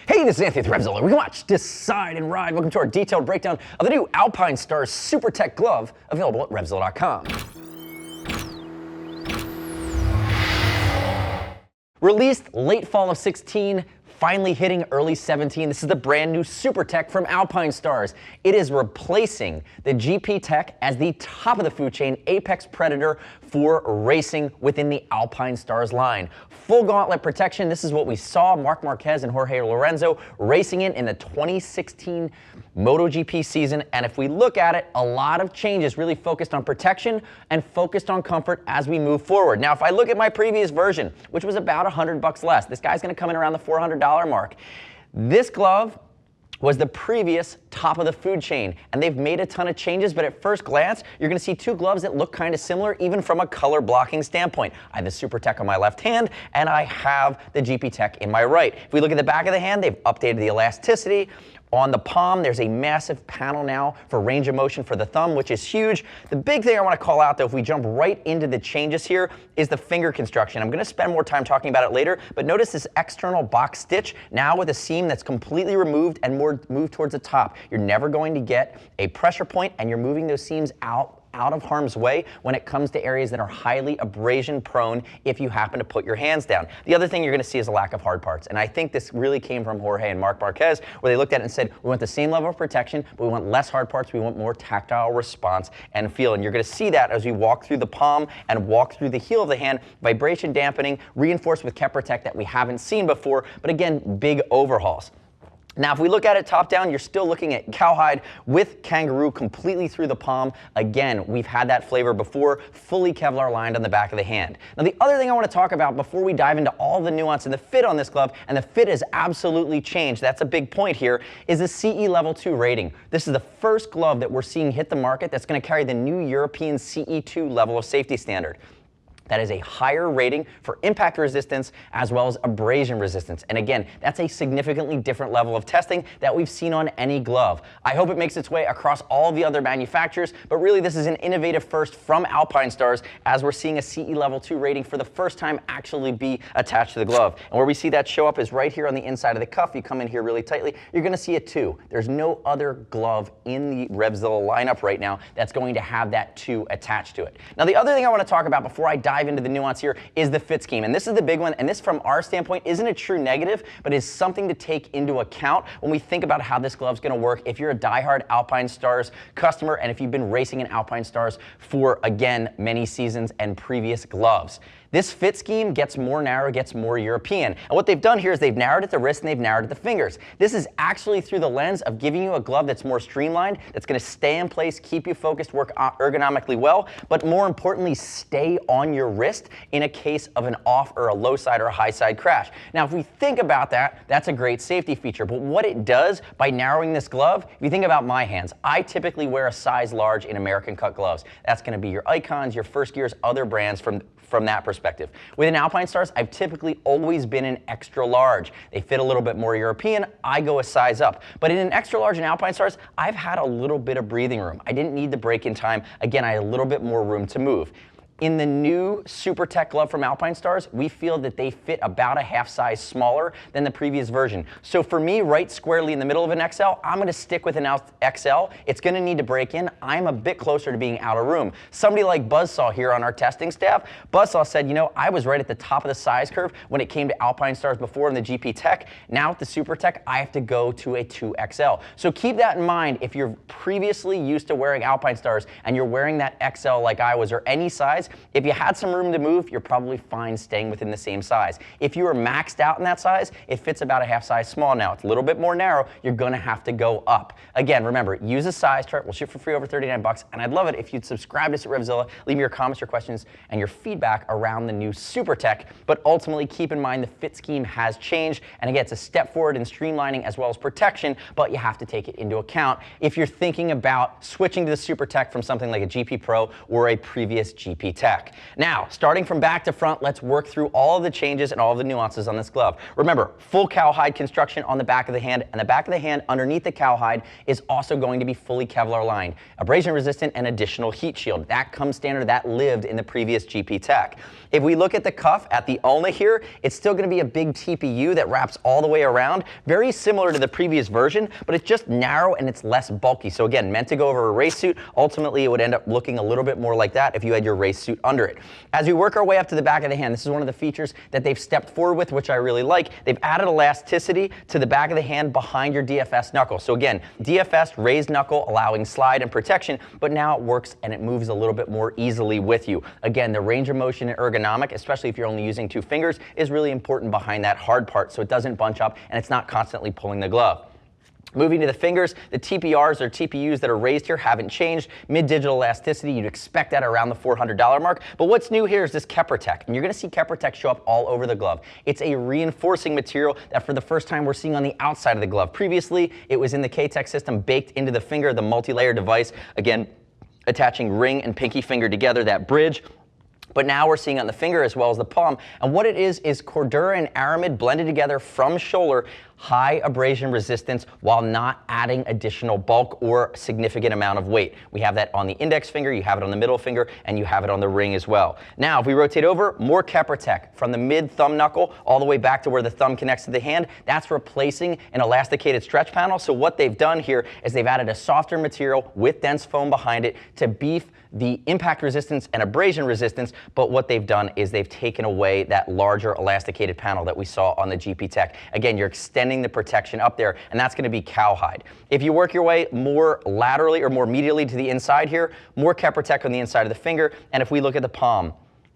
Hey, this is Anthony with RevZilla. We can watch, decide, and ride. Welcome to our detailed breakdown of the new Alpinestars Supertech Glove, available at RevZilla.com. Released late fall of 16, finally hitting early 17. This is the brand new Supertech from Alpinestars. It is replacing the GP Tech as the top of the food chain apex predator for racing within the Alpinestars line. Full gauntlet protection. This is what we saw Marc Marquez and Jorge Lorenzo racing in the 2016 MotoGP season. And if we look at it, a lot of changes really focused on protection and focused on comfort as we move forward. Now, if I look at my previous version, which was about $100 less, this guy's going to come in around the $400 mark. This glove was the previous top of the food chain, and they've made a ton of changes, but at first glance, you're gonna see two gloves that look kind of similar, even from a color blocking standpoint. I have the Supertech on my left hand, and I have the GP Tech in my right. If we look at the back of the hand, they've updated the elasticity. On the palm, there's a massive panel now for range of motion for the thumb, which is huge. The big thing I want to call out, though, if we jump right into the changes here, is the finger construction. I'm going to spend more time talking about it later, but notice this external box stitch now with a seam that's completely removed and more moved towards the top. You're never going to get a pressure point, and you're moving those seams out of harm's way when it comes to areas that are highly abrasion prone if you happen to put your hands down. The other thing you're going to see is a lack of hard parts, and I think this really came from Jorge and Marc Marquez, where they looked at it and said, we want the same level of protection, but we want less hard parts, we want more tactile response and feel. And you're going to see that as we walk through the palm and walk through the heel of the hand, vibration dampening, reinforced with Protect that we haven't seen before, but again, big overhauls. Now, if we look at it top down, you're still looking at cowhide with kangaroo completely through the palm. Again, we've had that flavor before, fully Kevlar lined on the back of the hand. Now, the other thing I want to talk about before we dive into all the nuance and the fit on this glove, and the fit has absolutely changed, that's a big point here, is the CE Level 2 rating. This is the first glove that we're seeing hit the market that's going to carry the new European CE2 level of safety standard. That is a higher rating for impact resistance as well as abrasion resistance. And again, that's a significantly different level of testing that we've seen on any glove. I hope it makes its way across all the other manufacturers, but really this is an innovative first from Alpinestars as we're seeing a CE Level 2 rating for the first time actually be attached to the glove. And where we see that show up is right here on the inside of the cuff. You come in here really tightly, you're gonna see a 2. There's no other glove in the RevZilla lineup right now that's going to have that 2 attached to it. Now, the other thing I wanna talk about before I dive into the nuance here is the fit scheme. And this is the big one, and this from our standpoint isn't a true negative, but is something to take into account when we think about how this glove's gonna work if you're a diehard Alpinestars customer and if you've been racing in Alpinestars for, again, many seasons and previous gloves. This fit scheme gets more narrow, gets more European. And what they've done here is they've narrowed at the wrist and they've narrowed at the fingers. This is actually through the lens of giving you a glove that's more streamlined, that's gonna stay in place, keep you focused, work ergonomically well, but more importantly, stay on your wrist in a case of an off or a low side or a high side crash. Now, if we think about that, that's a great safety feature, but what it does by narrowing this glove, if you think about my hands, I typically wear a size large in American cut gloves. That's gonna be your Icons, your First Gears, other brands from that perspective. Within Alpinestars, I've typically always been an extra large. They fit a little bit more European, I go a size up. But in an extra large in Alpinestars, I've had a little bit of breathing room. I didn't need the break in time. Again, I had a little bit more room to move. In the new Supertech glove from Alpinestars, we feel that they fit about a half size smaller than the previous version. So for me, right squarely in the middle of an XL, I'm gonna stick with an XL. It's gonna need to break in. I'm a bit closer to being out of room. Somebody like Buzzsaw here on our testing staff, Buzzsaw said, you know, I was right at the top of the size curve when it came to Alpinestars before in the GP Tech. Now with the Supertech, I have to go to a 2XL. So keep that in mind if you're previously used to wearing Alpinestars and you're wearing that XL like I was or any size. If you had some room to move, you're probably fine staying within the same size. If you are maxed out in that size, it fits about a half size small now. It's a little bit more narrow. You're gonna have to go up. Again, remember, use a size chart. We'll ship for free over 39 bucks. And I'd love it if you'd subscribe to us at RevZilla, leave me your comments, your questions, and your feedback around the new Supertech. But ultimately, keep in mind the fit scheme has changed. And again, it's a step forward in streamlining as well as protection, but you have to take it into account if you're thinking about switching to the Supertech from something like a GP Pro or a previous GP Tech. Now, starting from back to front, let's work through all of the changes and all of the nuances on this glove. Remember, full cowhide construction on the back of the hand, and the back of the hand underneath the cowhide is also going to be fully Kevlar lined. Abrasion resistant and additional heat shield. That comes standard, that lived in the previous GP Tech. If we look at the cuff at the ulna here, it's still going to be a big TPU that wraps all the way around, very similar to the previous version, but it's just narrow and it's less bulky. So again, meant to go over a race suit, ultimately it would end up looking a little bit more like that if you had your race suit under it. As we work our way up to the back of the hand, this is one of the features that they've stepped forward with, which I really like. They've added elasticity to the back of the hand behind your DFS knuckle. So again, DFS raised knuckle allowing slide and protection, but now it works and it moves a little bit more easily with you. Again, the range of motion and ergonomic, especially if you're only using 2 fingers, is really important behind that hard part so it doesn't bunch up and it's not constantly pulling the glove. Moving to the fingers, the TPRs or TPUs that are raised here haven't changed. Mid-digital elasticity, you'd expect that around the $400 mark. But what's new here is this Keprotec, and you're going to see Keprotec show up all over the glove. It's a reinforcing material that for the first time we're seeing on the outside of the glove. Previously, it was in the K-Tech system baked into the finger, the multi-layer device, again, attaching ring and pinky finger together, that bridge. But now we're seeing on the finger as well as the palm. And what it is Cordura and Aramid blended together from shoulder, high abrasion resistance while not adding additional bulk or significant amount of weight. We have that on the index finger, you have it on the middle finger, and you have it on the ring as well. Now, if we rotate over, more Keprotec from the mid thumb knuckle all the way back to where the thumb connects to the hand. That's replacing an elasticated stretch panel. So what they've done here is they've added a softer material with dense foam behind it to beef the impact resistance and abrasion resistance, but what they've done is they've taken away that larger elasticated panel that we saw on the GP Tech. Again, you're extending the protection up there, and that's going to be cowhide. If you work your way more laterally or more medially to the inside here, more Keprotec on the inside of the finger, and if we look at the palm,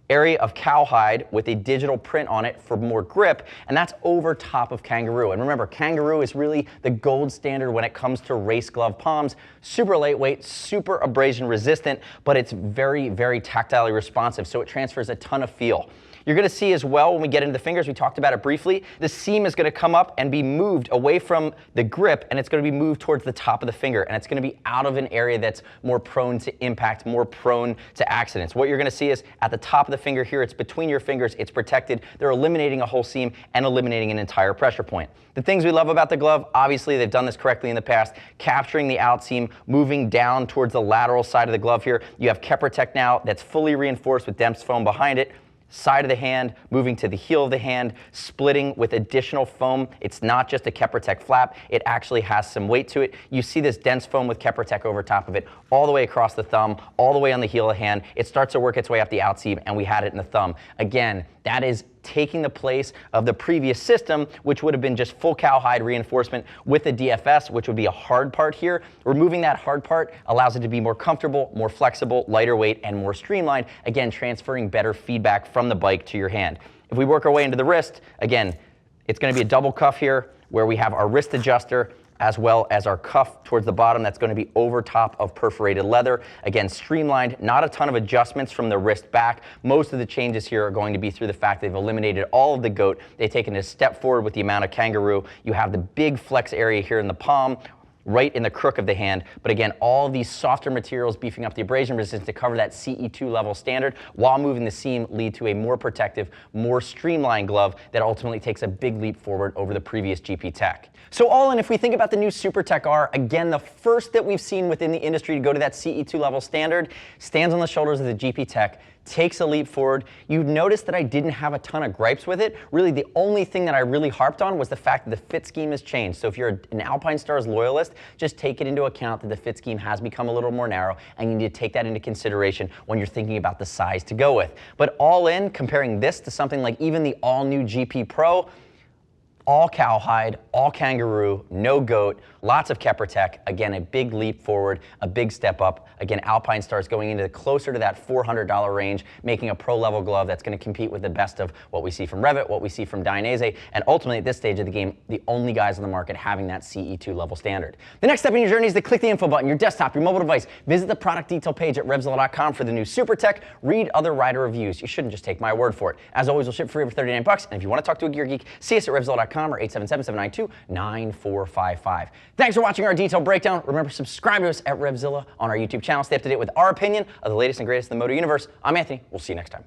area of cowhide with a digital print on it for more grip, and that's over top of Kangaroo. And remember, Kangaroo is really the gold standard when it comes to race glove palms. Super lightweight, super abrasion resistant, but it's very, very tactilely responsive, so it transfers a ton of feel. You're going to see as well when we get into the fingers, we talked about it briefly, the seam is going to come up and be moved away from the grip, and it's going to be moved towards the top of the finger, and it's going to be out of an area that's more prone to impact, more prone to accidents. What you're going to see is at the top of the finger here, it's between your fingers, it's protected. They're eliminating a whole seam and eliminating an entire pressure point. The things we love about the glove, obviously they've done this correctly in the past, capturing the outseam, moving down towards the lateral side of the glove here. You have Keprotec now that's fully reinforced with dense foam behind it. Side of the hand, moving to the heel of the hand, splitting with additional foam. It's not just a Keprotec flap, it actually has some weight to it. You see this dense foam with Keprotec over top of it, all the way across the thumb, all the way on the heel of the hand. It starts to work its way up the outseam, and we had it in the thumb. Again, that is taking the place of the previous system, which would have been just full cowhide reinforcement with the DFS, which would be a hard part here. Removing that hard part allows it to be more comfortable, more flexible, lighter weight, and more streamlined, again, transferring better feedback from the bike to your hand. If we work our way into the wrist, again, it's going to be a double cuff here where we have our wrist adjuster as well as our cuff towards the bottom. That's going to be over top of perforated leather. Again, streamlined, not a ton of adjustments from the wrist back. Most of the changes here are going to be through the fact they've eliminated all of the goat. They've taken a step forward with the amount of Kangaroo. You have the big flex area here in the palm, right in the crook of the hand. But again, all of these softer materials beefing up the abrasion resistance to cover that CE2 level standard while moving the seam lead to a more protective, more streamlined glove that ultimately takes a big leap forward over the previous GP Tech. So all in, if we think about the new Supertech R, again, the first that we've seen within the industry to go to that CE2 level standard, stands on the shoulders of the GP Tech, takes a leap forward. You'd notice that I didn't have a ton of gripes with it. Really, the only thing that I really harped on was the fact that the fit scheme has changed. So if you're an Alpinestars loyalist, just take it into account that the fit scheme has become a little more narrow, and you need to take that into consideration when you're thinking about the size to go with. But all in, comparing this to something like even the all-new GP Pro, all cowhide, all Kangaroo, no goat, lots of Keprotec. Again, a big leap forward, a big step up. Again, Alpinestars going into closer to that $400 range, making a pro-level glove that's going to compete with the best of what we see from Revit, what we see from Dainese, and ultimately at this stage of the game, the only guys on the market having that CE2 level standard. The next step in your journey is to click the info button, your desktop, your mobile device. Visit the product detail page at RevZilla.com for the new Supertech. Read other rider reviews. You shouldn't just take my word for it. As always, we'll ship free over $39, and if you want to talk to a gear geek, see us at RevZilla.com RevZilla.com or 877-792-9455. Thanks for watching our detailed breakdown. Remember, subscribe to us at RevZilla on our YouTube channel. Stay up to date with our opinion of the latest and greatest in the moto universe. I'm Anthony. We'll see you next time.